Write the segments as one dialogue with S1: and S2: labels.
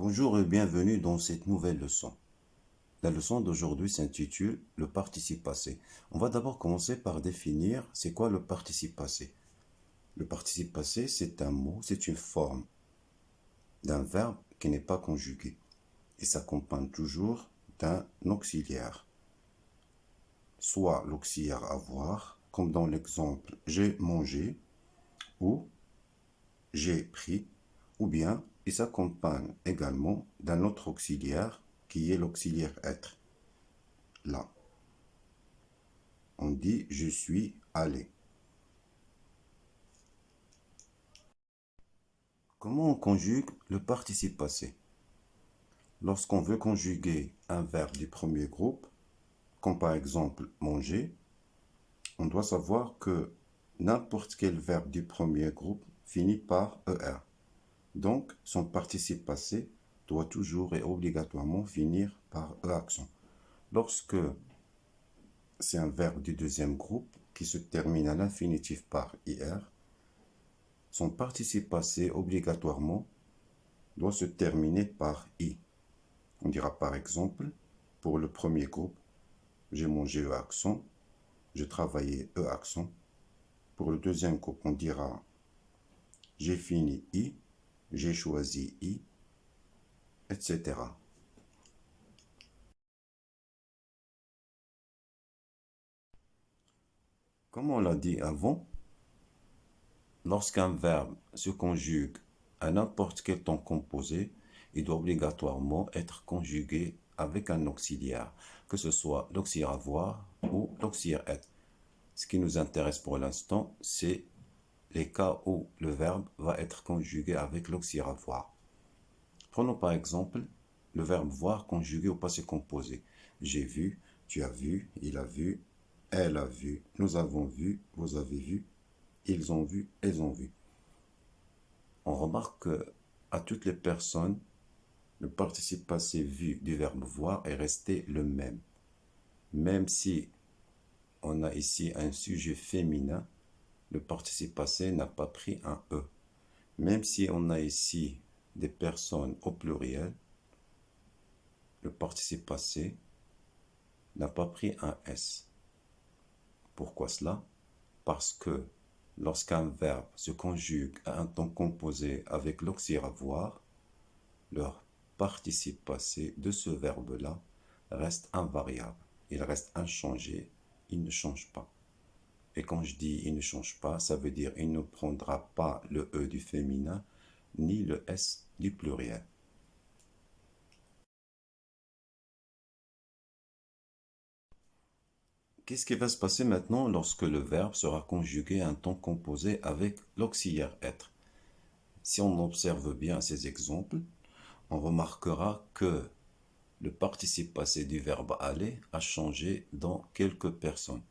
S1: Bonjour et bienvenue dans cette nouvelle leçon. La leçon d'aujourd'hui s'intitule le participe passé. On va d'abord commencer par définir c'est quoi le participe passé. Le participe passé, c'est un mot, c'est une forme d'un verbe qui n'est pas conjugué et s'accompagne toujours d'un auxiliaire. Soit l'auxiliaire avoir, comme dans l'exemple j'ai mangé ou j'ai pris, ou bien il s'accompagne également d'un autre auxiliaire qui est l'auxiliaire être. Là, on dit je suis allé. Comment on conjugue le participe passé? Lorsqu'on veut conjuguer un verbe du premier groupe, comme par exemple manger, on doit savoir que n'importe quel verbe du premier groupe finit par ER. Donc, son participe passé doit toujours et obligatoirement finir par E accent. Lorsque c'est un verbe du deuxième groupe qui se termine à l'infinitif par IR, son participe passé obligatoirement doit se terminer par I. On dira par exemple, pour le premier groupe, j'ai mangé E accent, j'ai travaillé E accent. Pour le deuxième groupe, on dira j'ai fini I, j'ai choisi I, etc. Comme on l'a dit avant, lorsqu'un verbe se conjugue à n'importe quel temps composé, il doit obligatoirement être conjugué avec un auxiliaire, que ce soit l'auxiliaire avoir ou l'auxiliaire être. Ce qui nous intéresse pour l'instant, c'est les cas où le verbe va être conjugué avec l'auxiliaire avoir. Prenons par exemple le verbe voir conjugué au passé composé. J'ai vu, tu as vu, il a vu, elle a vu, nous avons vu, vous avez vu, ils ont vu, elles ont vu. On remarque que à toutes les personnes, le participe passé vu du verbe voir est resté le même. Même si on a ici un sujet féminin, le participe passé n'a pas pris un E. Même si on a ici des personnes au pluriel, le participe passé n'a pas pris un S. Pourquoi cela? Parce que lorsqu'un verbe se conjugue à un temps composé avec l'auxiliaire avoir, leur participe passé de ce verbe-là reste invariable. Il reste inchangé, il ne change pas. Et quand je dis il ne change pas, ça veut dire il ne prendra pas le E du féminin ni le S du pluriel. Qu'est-ce qui va se passer maintenant lorsque le verbe sera conjugué à un temps composé avec l'auxiliaire être? Si on observe bien ces exemples, on remarquera que le participe passé du verbe aller a changé dans quelques personnes.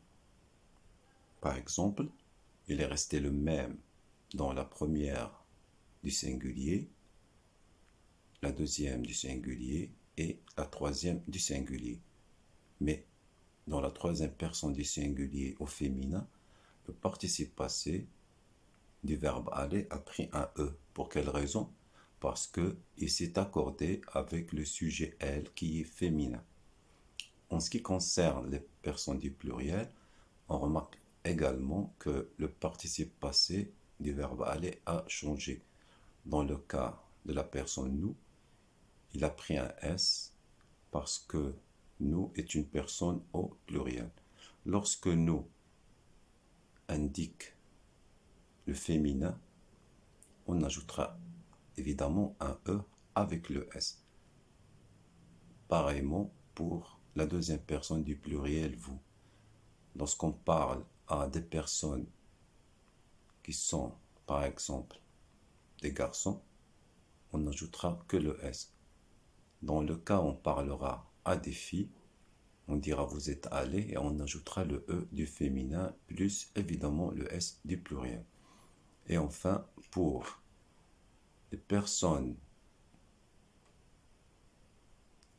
S1: Par exemple, il est resté le même dans la première du singulier, la deuxième du singulier et la troisième du singulier. Mais dans la troisième personne du singulier au féminin, le participe passé du verbe aller a pris un E. Pour quelle raison? Parce qu'il s'est accordé avec le sujet elle qui est féminin. En ce qui concerne les personnes du pluriel, on remarque également que le participe passé du verbe aller a changé. Dans le cas de la personne nous, il a pris un S parce que nous est une personne au pluriel. Lorsque nous indique le féminin, on ajoutera évidemment un E avec le S. Pareillement pour la deuxième personne du pluriel vous. Lorsqu'on parle à des personnes qui sont, par exemple, des garçons, on n'ajoutera que le S. Dans le cas où on parlera à des filles, on dira vous êtes allés et on ajoutera le E du féminin plus évidemment le S du pluriel. Et enfin, pour les personnes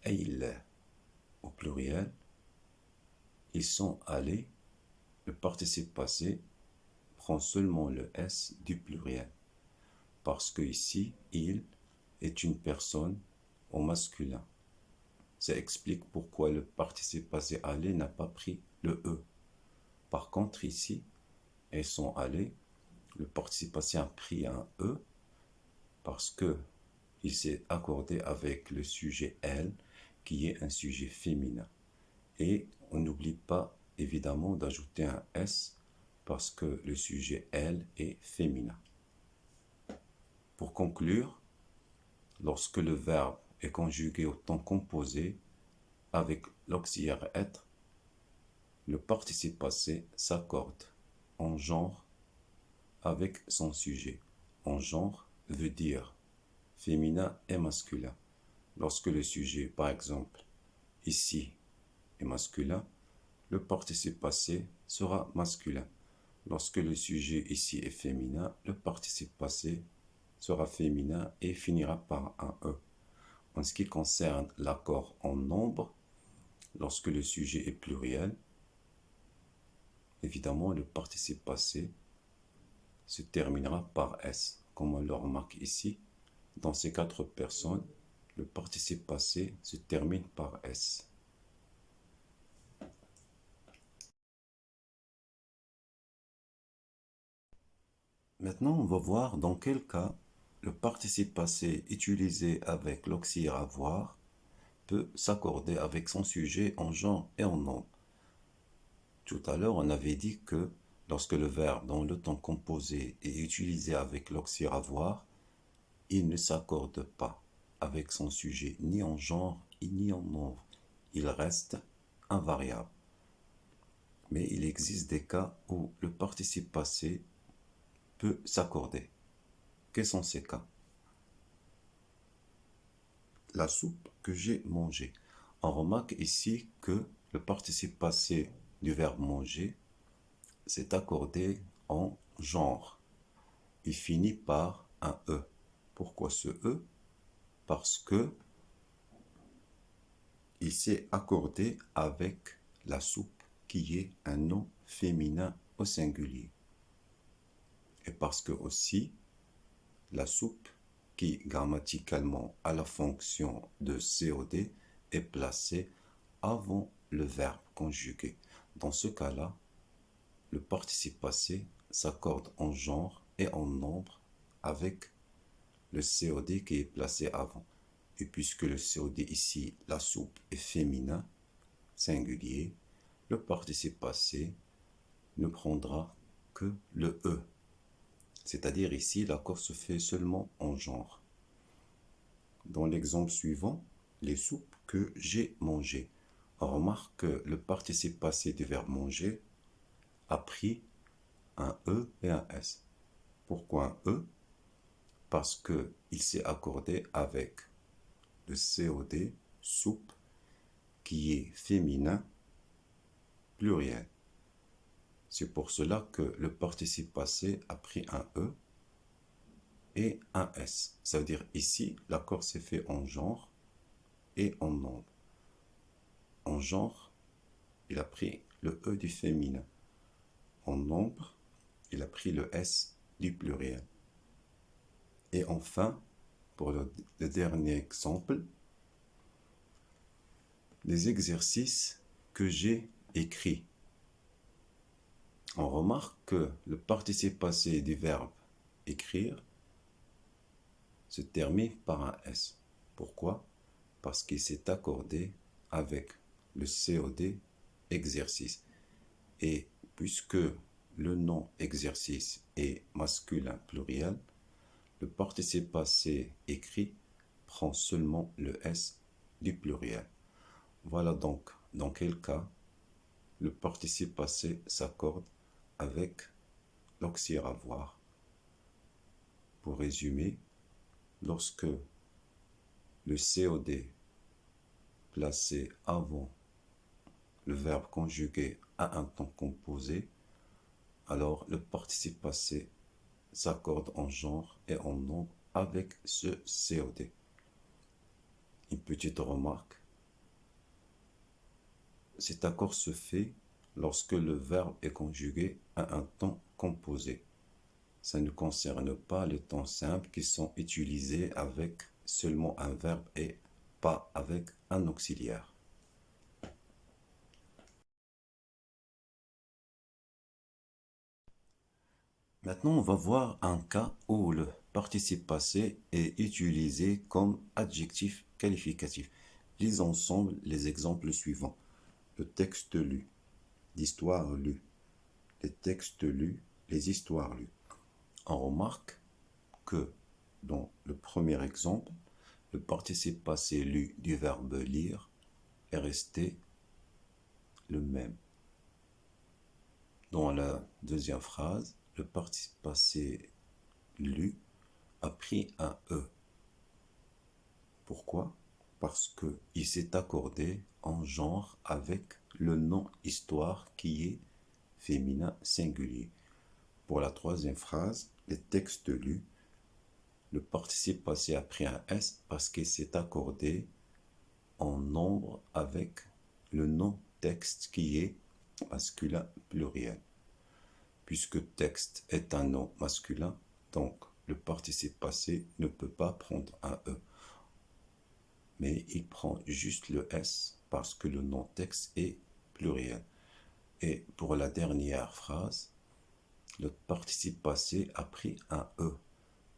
S1: ils au pluriel, ils sont allés, le participe passé prend seulement le S du pluriel. Parce que ici, il est une personne au masculin. Ça explique pourquoi le participe passé allé n'a pas pris le E. Par contre, ici, elles sont allées, le participe passé a pris un E parce que il s'est accordé avec le sujet elle, qui est un sujet féminin. Et on n'oublie pas évidemment d'ajouter un S parce que le sujet elle est féminin. Pour conclure, lorsque le verbe est conjugué au temps composé avec l'auxiliaire être, le participe passé s'accorde en genre avec son sujet. En genre veut dire féminin et masculin. Lorsque le sujet, par exemple, ici est masculin, le participe passé sera masculin. Lorsque le sujet ici est féminin, le participe passé sera féminin et finira par un E. En ce qui concerne l'accord en nombre, lorsque le sujet est pluriel, évidemment le participe passé se terminera par S. Comme on le remarque ici, dans ces 4 personnes, le participe passé se termine par S. Maintenant, on va voir dans quel cas le participe passé utilisé avec l'auxiliaire avoir peut s'accorder avec son sujet en genre et en nombre. Tout à l'heure, on avait dit que lorsque le verbe dans le temps composé est utilisé avec l'auxiliaire avoir, il ne s'accorde pas avec son sujet ni en genre ni en nombre. Il reste invariable. Mais il existe des cas où le participe passé peut s'accorder. Quels sont ces cas? La soupe que j'ai mangée. On remarque ici que le participe passé du verbe manger s'est accordé en genre. Il finit par un E. Pourquoi ce E? Parce que il s'est accordé avec la soupe qui est un nom féminin au singulier. Et parce que aussi, la soupe qui grammaticalement a la fonction de COD est placée avant le verbe conjugué. Dans ce cas-là, le participe passé s'accorde en genre et en nombre avec le COD qui est placé avant. Et puisque le COD ici, la soupe, est féminin, singulier, le participe passé ne prendra que le E. C'est-à-dire ici, l'accord se fait seulement en genre. Dans l'exemple suivant, les soupes que j'ai mangées. On remarque que le participe passé du verbe manger a pris un E et un S. Pourquoi un E? Parce qu'il s'est accordé avec le COD, soupe, qui est féminin, pluriel. C'est pour cela que le participe passé a pris un E et un S. Ça veut dire ici, l'accord s'est fait en genre et en nombre. En genre, il a pris le E du féminin. En nombre, il a pris le S du pluriel. Et enfin, pour le dernier exemple, les exercices que j'ai écrits. On remarque que le participe passé du verbe écrire se termine par un S. Pourquoi? Parce qu'il s'est accordé avec le COD exercice. Et puisque le nom exercice est masculin pluriel, le participe passé écrit prend seulement le S du pluriel. Voilà donc dans quel cas le participe passé s'accorde avec l'auxiliaire avoir. Pour résumer, lorsque le COD placé avant le verbe conjugué a un temps composé, alors le participe passé s'accorde en genre et en nombre avec ce COD. Une petite remarque. Cet accord se fait lorsque le verbe est conjugué à un temps composé. Ça ne concerne pas les temps simples qui sont utilisés avec seulement un verbe et pas avec un auxiliaire. Maintenant, on va voir un cas où le participe passé est utilisé comme adjectif qualificatif. Lisons ensemble les exemples suivants. Le texte lu, l'histoire lue, les textes lus, les histoires lues. On remarque que dans le premier exemple, le participe passé lu du verbe lire est resté le même. Dans la deuxième phrase, le participe passé lu a pris un E. Pourquoi? Parce qu'il s'est accordé en genre avec le nom histoire qui est féminin singulier. Pour la troisième phrase, les textes lus, le participe passé a pris un S parce qu'il s'est accordé en nombre avec le nom texte qui est masculin pluriel. Puisque texte est un nom masculin, donc le participe passé ne peut pas prendre un E. Mais il prend juste le S parce que le nom texte est pluriel. Et pour la dernière phrase, le participe passé a pris un E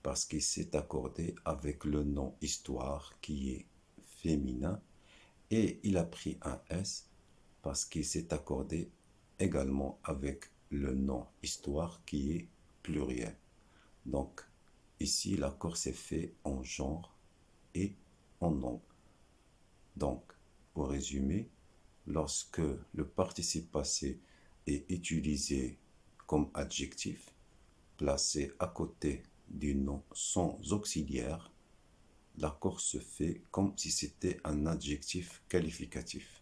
S1: parce qu'il s'est accordé avec le nom histoire qui est féminin et il a pris un S parce qu'il s'est accordé également avec le nom histoire qui est pluriel. Donc ici l'accord s'est fait en genre et en nombre. Donc pour résumer, lorsque le participe passé est utilisé comme adjectif, placé à côté du nom sans auxiliaire, l'accord se fait comme si c'était un adjectif qualificatif.